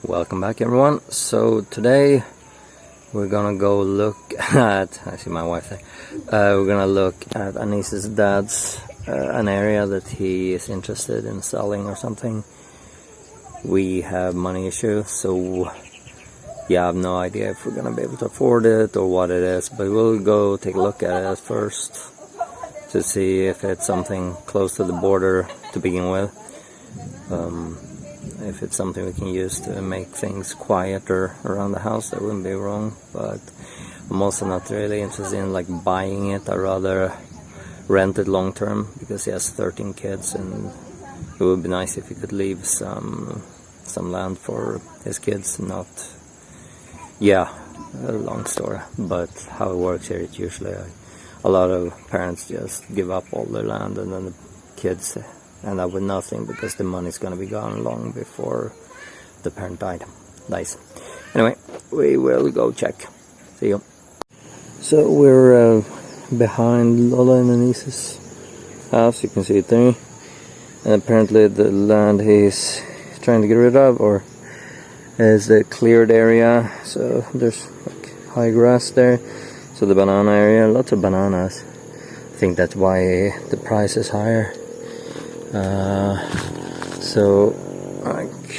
Welcome back, everyone. So today we're gonna go look at, I see my wife there, we're gonna look at Anis's dad's an area that he is interested in selling or something. We have money issues, so yeah, I have no idea if we're gonna be able to afford it or what it is, but we'll go take a look at it first to see if it's something close to the border to begin with. If it's something we can use to make things quieter around the house, that wouldn't be wrong. But I'm also not really interested in like buying it. I'd rather rent it long term because he has 13 kids, and it would be nice if he could leave some land for his kids. Not, yeah, a long story, but how it works here, it's usually a lot of parents just give up all their land, and then the kids end up with nothing because the money's gonna be gone long before the parent dies. Anyway, we will go check. See you. So we're behind Lola and Anis's house. You can see it there, and apparently the land he's trying to get rid of or is the cleared area. So there's like high grass there. So the banana area, lots of bananas. I think that's why the price is higher. So like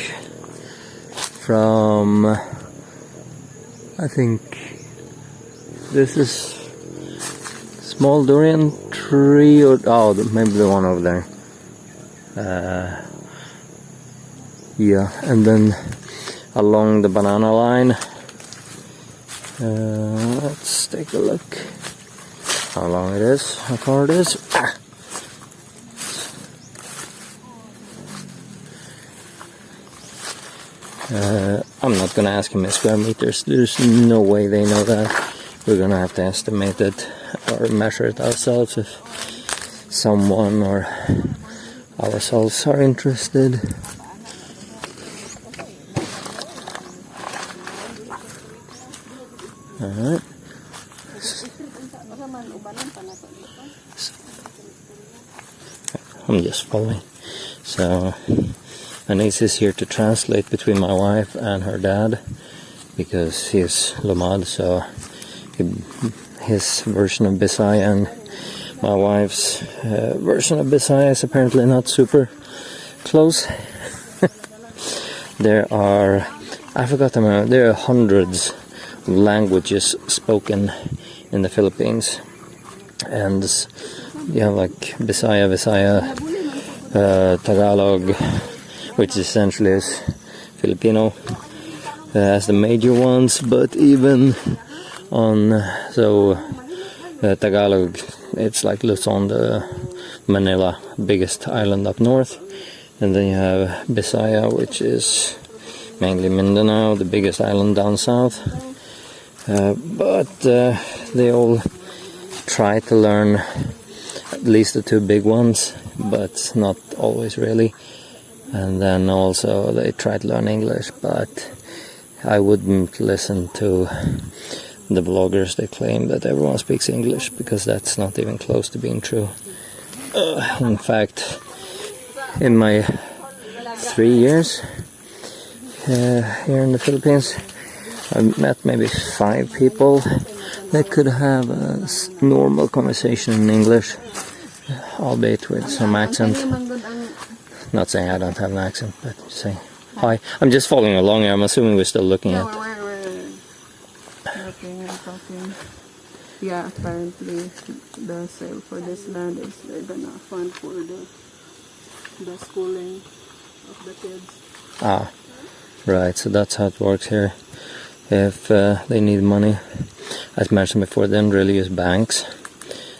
from, I think this is small durian tree, or oh, maybe the one over there. Yeah, and then along the banana line, let's take a look how long it is, how far it is. I'm not gonna ask him in square meters. There's no way they know that. We're gonna have to estimate it or measure it ourselves if someone or ourselves are interested. Alright. I'm just following. So Anis is here to translate between my wife and her dad because he's Lomad, so his version of Bisaya and my wife's version of Bisaya is apparently not super close. There are, I forgot the amount, there are hundreds of languages spoken in the Philippines, and you have like Bisaya, Tagalog, which essentially is Filipino, as the major ones, but even on, Tagalog, it's like Luzon, the Manila, biggest island up north, and then you have Bisaya, which is mainly Mindanao, the biggest island down south, but they all try to learn at least the two big ones, but not always really. And then also they try to learn English, but I wouldn't listen to the bloggers that claim that everyone speaks English, because that's not even close to being true. In fact, in my 3 years here in the Philippines, I've met maybe 5 people that could have a normal conversation in English, albeit with some accent. Not saying I don't have an accent, but just saying hi. I'm just following along here. I'm assuming we're still looking at. We're looking and talking. Yeah, apparently the sale for this land is they're gonna fund for the schooling of the kids. Ah, right. So that's how it works here. If they need money, as mentioned before, they don't really use banks.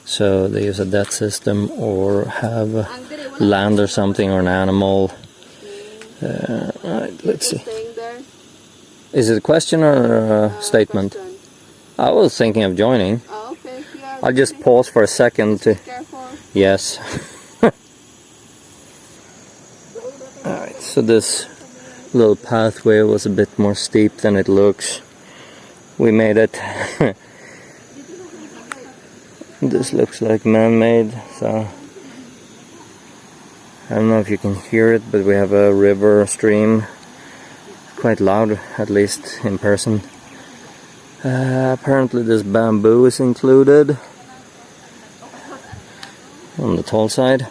So they use a debt system or have land or something, or an animal. Alright, let's see. Is it a question or a statement? I was thinking of joining. Oh, okay. Yeah, I'll just pause for a second to... careful. Yes. Alright, so this little pathway was a bit more steep than it looks. We made it. This looks like man-made, so I don't know if you can hear it, but we have a river, a stream quite loud, at least in person. Apparently this bamboo is included on the tall side,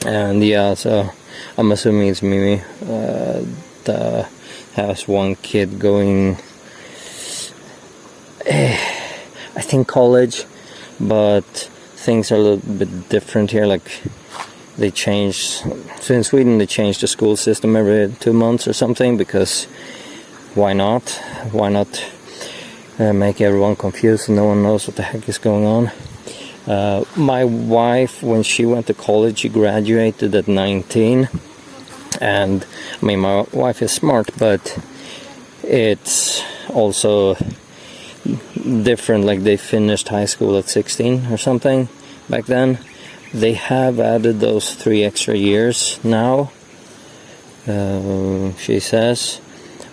and yeah, so I'm assuming it's Mimi that has one kid going, I think college, but things are a little bit different here. Like they change, so in Sweden they change the school system every 2 months or something, because why not make everyone confused and no one knows what the heck is going on. My wife, when she went to college, she graduated at 19, and I mean, my wife is smart, but it's also different. Like they finished high school at 16 or something back then. They have added those 3 extra years now, she says,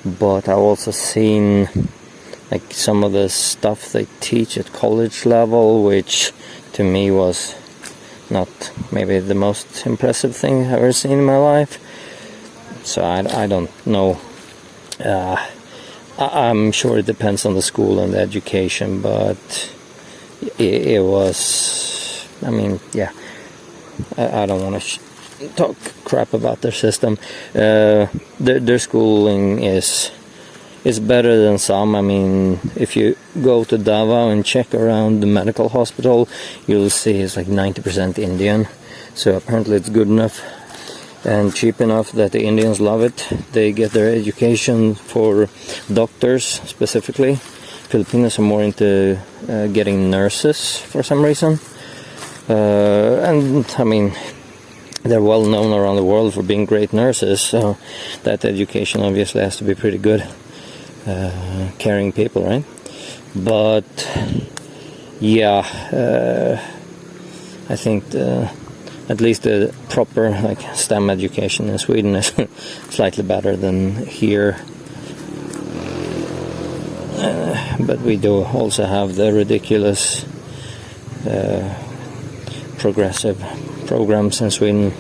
but I've also seen like some of the stuff they teach at college level, which to me was not maybe the most impressive thing I've ever seen in my life. So I don't know. I'm sure it depends on the school and the education, but it was, I mean, yeah, I don't want to talk crap about their system. Their schooling is better than some. I mean, if you go to Davao and check around the medical hospital, you'll see it's like 90% Indian. So apparently it's good enough and cheap enough that the Indians love it. They get their education for doctors specifically. Filipinos are more into getting nurses for some reason. And I mean, they're well known around the world for being great nurses, so that education obviously has to be pretty good. Caring people, right? But yeah, I think at least the proper like STEM education in Sweden is slightly better than here. But we do also have the ridiculous progressive programs in Sweden,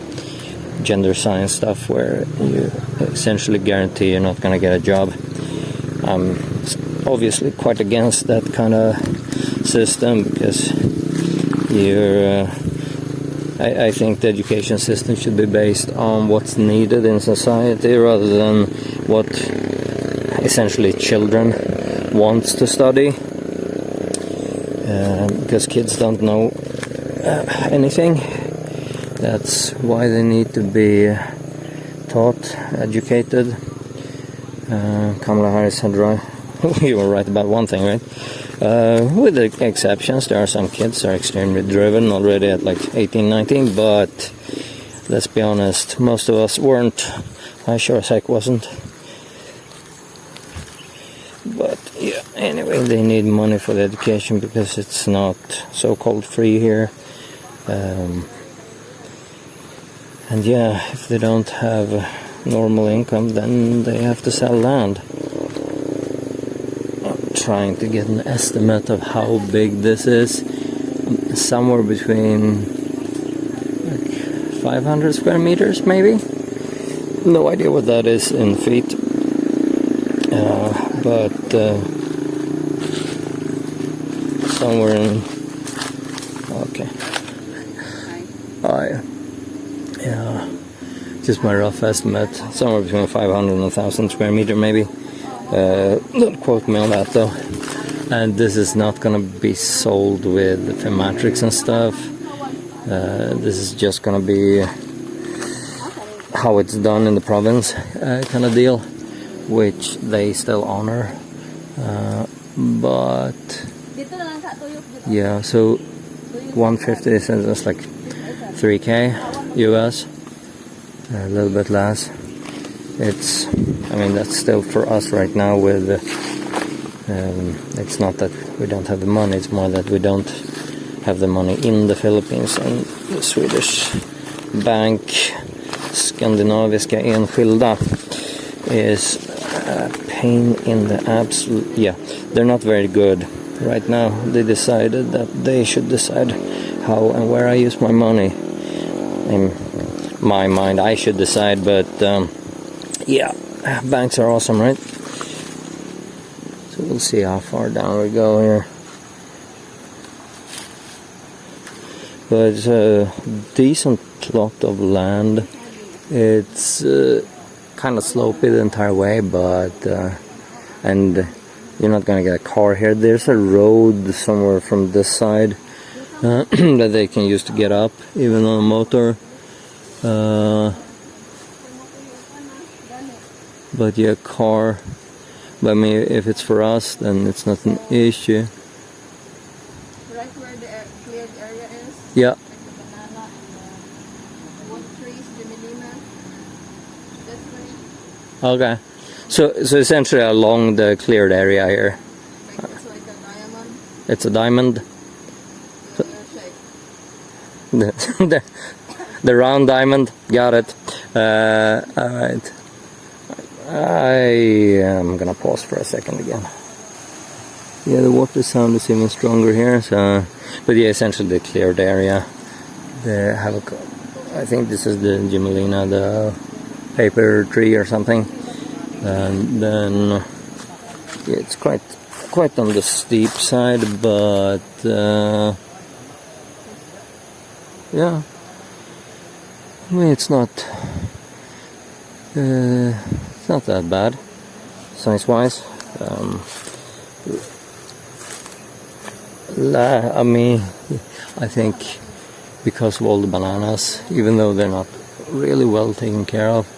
gender science stuff, where you essentially guarantee you're not going to get a job. I'm obviously quite against that kind of system, because I think the education system should be based on what's needed in society rather than what essentially children want to study, because kids don't know anything. That's why they need to be taught, educated. Kamala Harris had right. You were right about one thing, right? With the exceptions, there are some kids that are extremely driven already at like 18, 19, but let's be honest, most of us weren't. I sure as heck wasn't. But yeah, anyway, they need money for the education because it's not so-called free here. And yeah, if they don't have normal income, then they have to sell land. I'm trying to get an estimate of how big this is. Somewhere between like 500 square meters, maybe. No idea what that is in feet. But somewhere in. Okay. Yeah. Just my rough estimate, somewhere between 500 and 1,000 square meter maybe. Don't quote me on that though. And this is not gonna be sold with thematics and stuff. This is just gonna be how it's done in the province kind of deal, which they still honor. But yeah, so 150 cents is like 3K US. A little bit less. It's, I mean, that's still for us right now with, it's not that we don't have the money, it's more that we don't have the money in the Philippines, and the Swedish bank, Skandinaviska Enskilda, is a pain in the absolute, yeah, they're not very good. Right now, they decided that they should decide how and where I use my money. In my mind, I should decide, but yeah, banks are awesome, right? So we'll see how far down we go here. But it's a decent plot of land. It's kind of slopey the entire way, but and you're not gonna get a car here. There's a road somewhere from this side that they can use to get up, even on a motor. But yeah, car. But I mean, if it's for us, then it's not an issue. Right where the cleared area is? Yeah. Like the banana and the wood trees, the melina. This way. Okay. So essentially along the cleared area here. Like it's like a diamond. It's a diamond. Your shape. The round diamond. Got it. Alright. I am gonna pause for a second again. Yeah, the water sound is even stronger here. So, but yeah, essentially the cleared area. They have a, I think this is the Gimelina, the paper tree or something. And then yeah, it's quite on the steep side, but yeah, I mean it's not that bad size wise. I mean, I think because of all the bananas, even though they're not really well taken care of,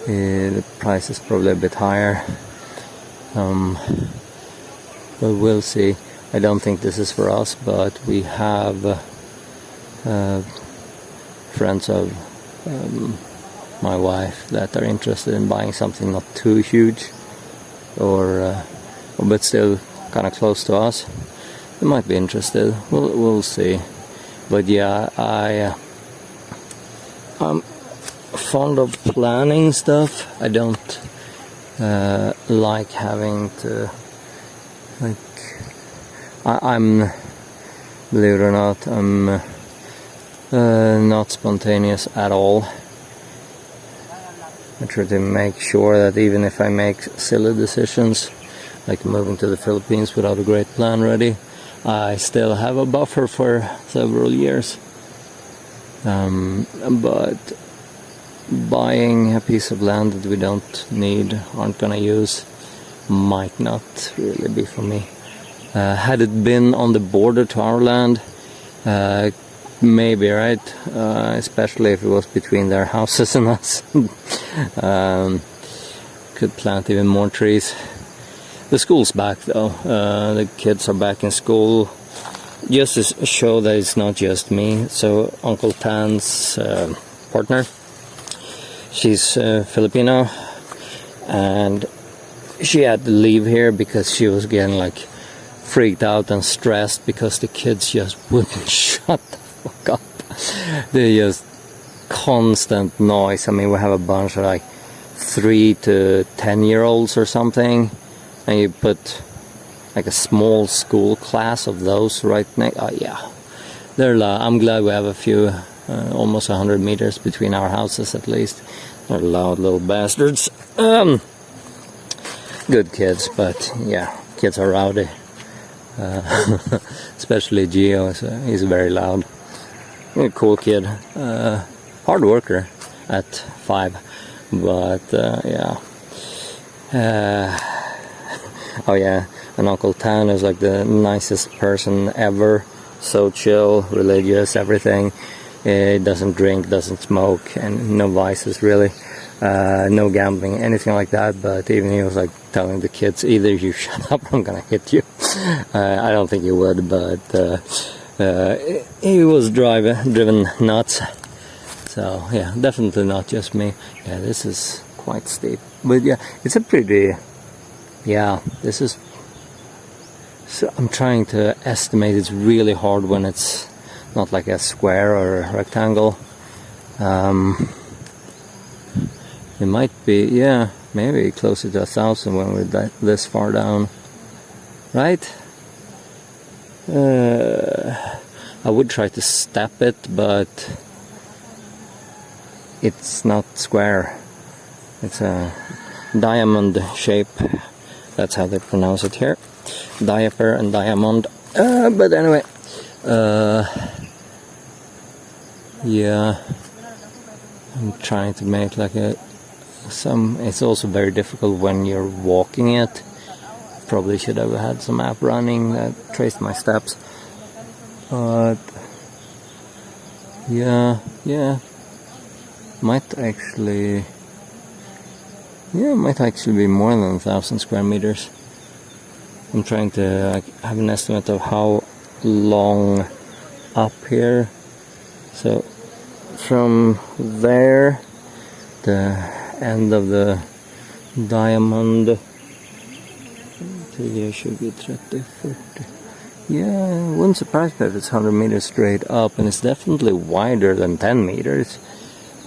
the price is probably a bit higher. But we'll see. I don't think this is for us, but we have friends of my wife that are interested in buying something not too huge, or but still kind of close to us. They might be interested. We'll see. But yeah, I'm fond of planning stuff. I don't like having to, like, I'm, believe it or not, I'm not spontaneous at all. I try to make sure that even if I make silly decisions, like moving to the Philippines without a great plan ready, I still have a buffer for several years. But buying a piece of land that we don't need, aren't gonna use, might not really be for me. Had it been on the border to our land, maybe, right? Especially if it was between their houses and us. Could plant even more trees. The school's back though. The kids are back in school. Just to show that it's not just me. So Uncle Tan's partner, she's Filipino, and she had to leave here because she was getting like freaked out and stressed because the kids just wouldn't shut the fuck up. They just constant noise. I mean, we have a bunch of like 3 to 10-year-olds or something, and you put like a small school class of those right next. Yeah, they're loud. I'm glad we have a few, almost 100 meters between our houses at least. They're loud little bastards. Good kids, but yeah, kids are rowdy. Especially Gio, he's very loud. He's a cool kid. Hard worker at 5, but yeah. Oh yeah, and Uncle Tan is like the nicest person ever. So chill, religious, everything. He doesn't drink, doesn't smoke, and no vices really. No gambling, anything like that. But even he was like telling the kids, either you shut up or I'm gonna hit you. I don't think he would, but he was driven nuts. So yeah, definitely not just me. Yeah, this is quite steep, but yeah, it's a pretty. Yeah, this is. So I'm trying to estimate. It's really hard when it's not like a square or a rectangle. It might be, yeah, maybe closer to 1,000 when we're this far down, right? I would try to step it, but it's not square. It's a diamond shape. That's how they pronounce it here. Diaper and diamond. But anyway, yeah, I'm trying to make like it's also very difficult when you're walking it. Probably should have had some app running that traced my steps. But yeah, might actually be more than 1,000 square meters. I'm trying to have an estimate of how long up here. So from there, the end of the diamond to here should be 30, 40. Yeah, it wouldn't surprise me if it's 100 meters straight up, and it's definitely wider than 10 meters.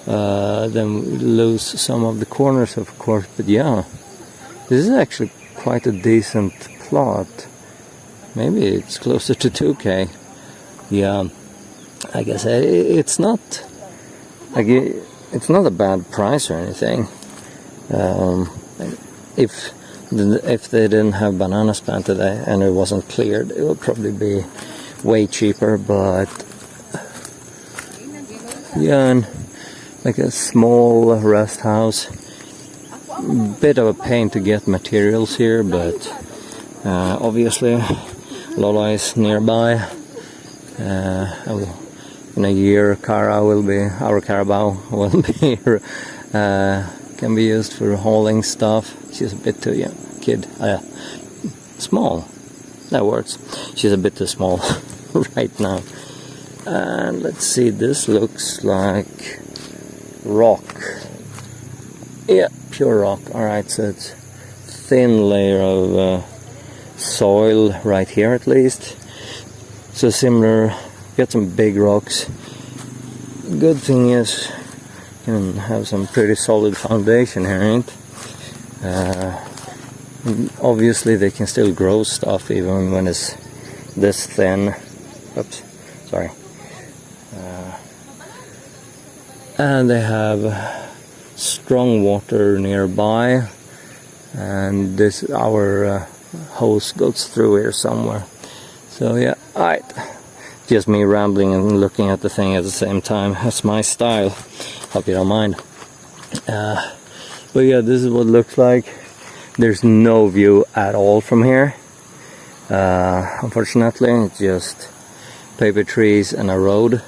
Then we lose some of the corners, of course, but yeah, this is actually quite a decent plot. Maybe it's closer to 2K. Yeah, I guess it's not it's not a bad price or anything. If they didn't have bananas planted and it wasn't cleared, it would probably be way cheaper. But yeah, and like a small rest house, bit of a pain to get materials here, but obviously Lola is nearby. In a year, our Carabao will be can be used for hauling stuff. She's a bit too young, small. That works. She's a bit too small right now. And let's see, this looks like rock. Yeah, pure rock. Alright, so it's thin layer of soil right here at least. So similar, get some big rocks. Good thing is you can have some pretty solid foundation here, ain't? Obviously they can still grow stuff even when it's this thin. Oops, sorry. And they have strong water nearby, and our hose goes through here somewhere. So yeah, alright. Just me rambling and looking at the thing at the same time. That's my style. Hope you don't mind. But yeah, this is what it looks like. There's no view at all from here. Unfortunately, it's just paper trees and a road.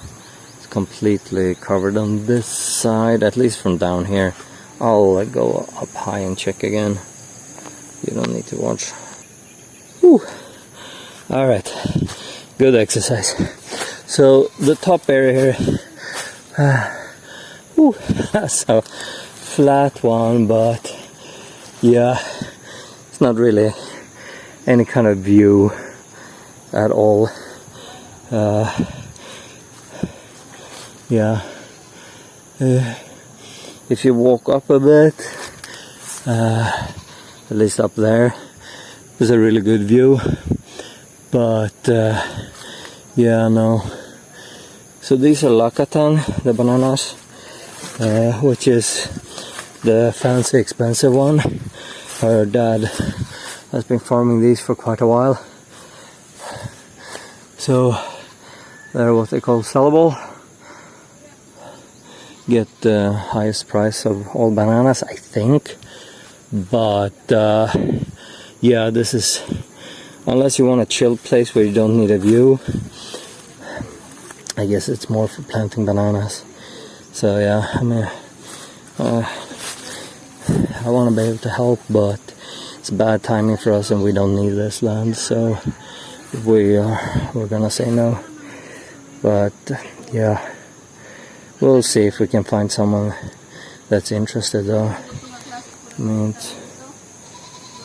It's completely covered on this side, at least from down here. I'll go up high and check again. You don't need to watch. Whew. Alright, good exercise. So the top area here, that's a flat one, but yeah, it's not really any kind of view at all. Yeah, if you walk up a bit, at least up there, there's a really good view. But yeah, no. So these are Lakatan, the bananas, which is the fancy expensive one. Her dad has been farming these for quite a while. So they're what they call sellable. Get the highest price of all bananas, I think. But yeah, this is, unless you want a chill place where you don't need a view, I guess it's more for planting bananas. So yeah, I mean, I want to be able to help, but it's bad timing for us and we don't need this land, so we're gonna say no. But yeah, we'll see if we can find someone that's interested though. I mean,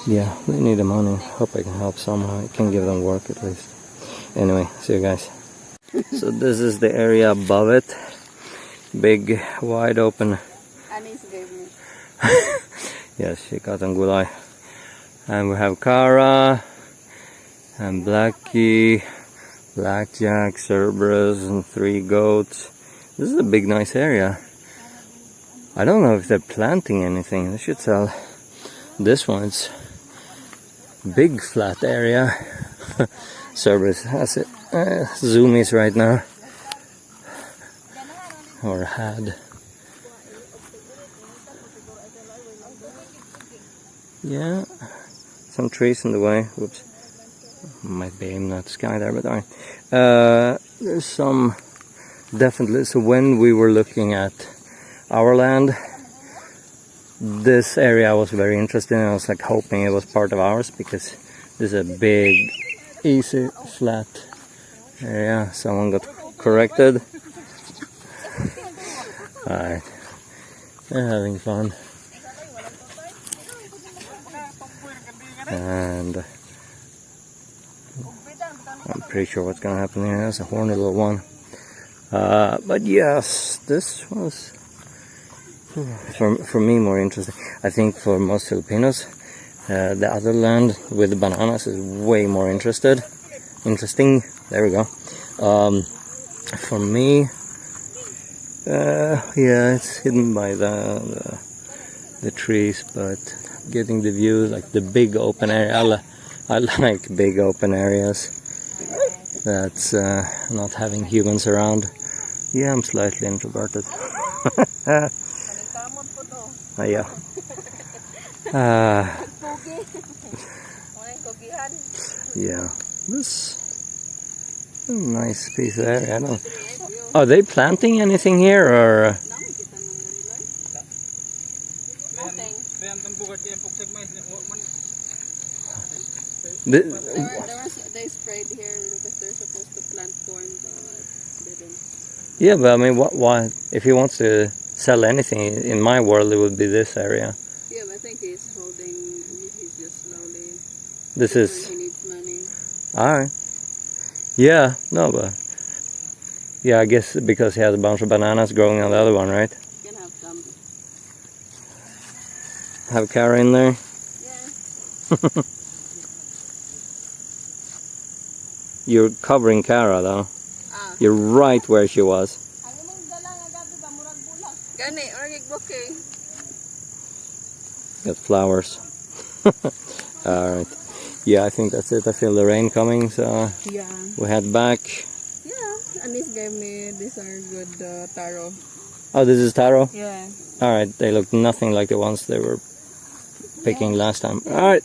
yeah, we need the money. Hope I can help somehow. I can give them work at least. Anyway, see you guys. So this is the area above it. Big, wide open. Anis gave me. Yes, chica-chica gulay. And we have Cara and Blackie, Blackjack, Cerberus, and 3 goats. This is a big, nice area. I don't know if they're planting anything. They should sell This one's big flat area. Service has it zoomies right now, or had. Yeah, some trees in the way. Whoops, might be aiming at the sky there, but alright. There's some definitely. So when we were looking at our land, this area I was very interested in. I was like hoping it was part of ours because this is a big, easy, flat area. Someone got corrected. Alright, they're having fun. And I'm pretty sure what's gonna happen here. That's a horny little one. But yes, this was for me more interesting. I think for most Filipinos, the other land with the bananas is way more interesting. There we go. For me, yeah, it's hidden by the trees, but getting the view, like the big open area. I like big open areas. That's not having humans around. Yeah, I'm slightly introverted. Yeah. Yeah. This is a nice piece of area. I don't. Are they planting anything here, or? They sprayed here because they're supposed to plant corn, but they didn't. Yeah, but I mean, why? If he wants to sell anything, in my world, it would be this area. Yeah, but I think he's holding. He's just slowly. This is. He needs money. All right. Yeah. No, but. Yeah, I guess because he has a bunch of bananas growing on the other one, right? You can have some. Have Kara in there. Yeah. You're covering Kara though. You're right where she was. Got flowers. Alright. Yeah, I think that's it. I feel the rain coming, so yeah, we head back. Yeah, Anis gave me these are good taro. Oh, this is taro? Yeah. Alright, they look nothing like the ones they were picking last time. Alright.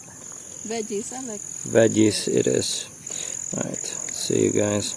Veggies, I like. Veggies it is. Alright, see you guys.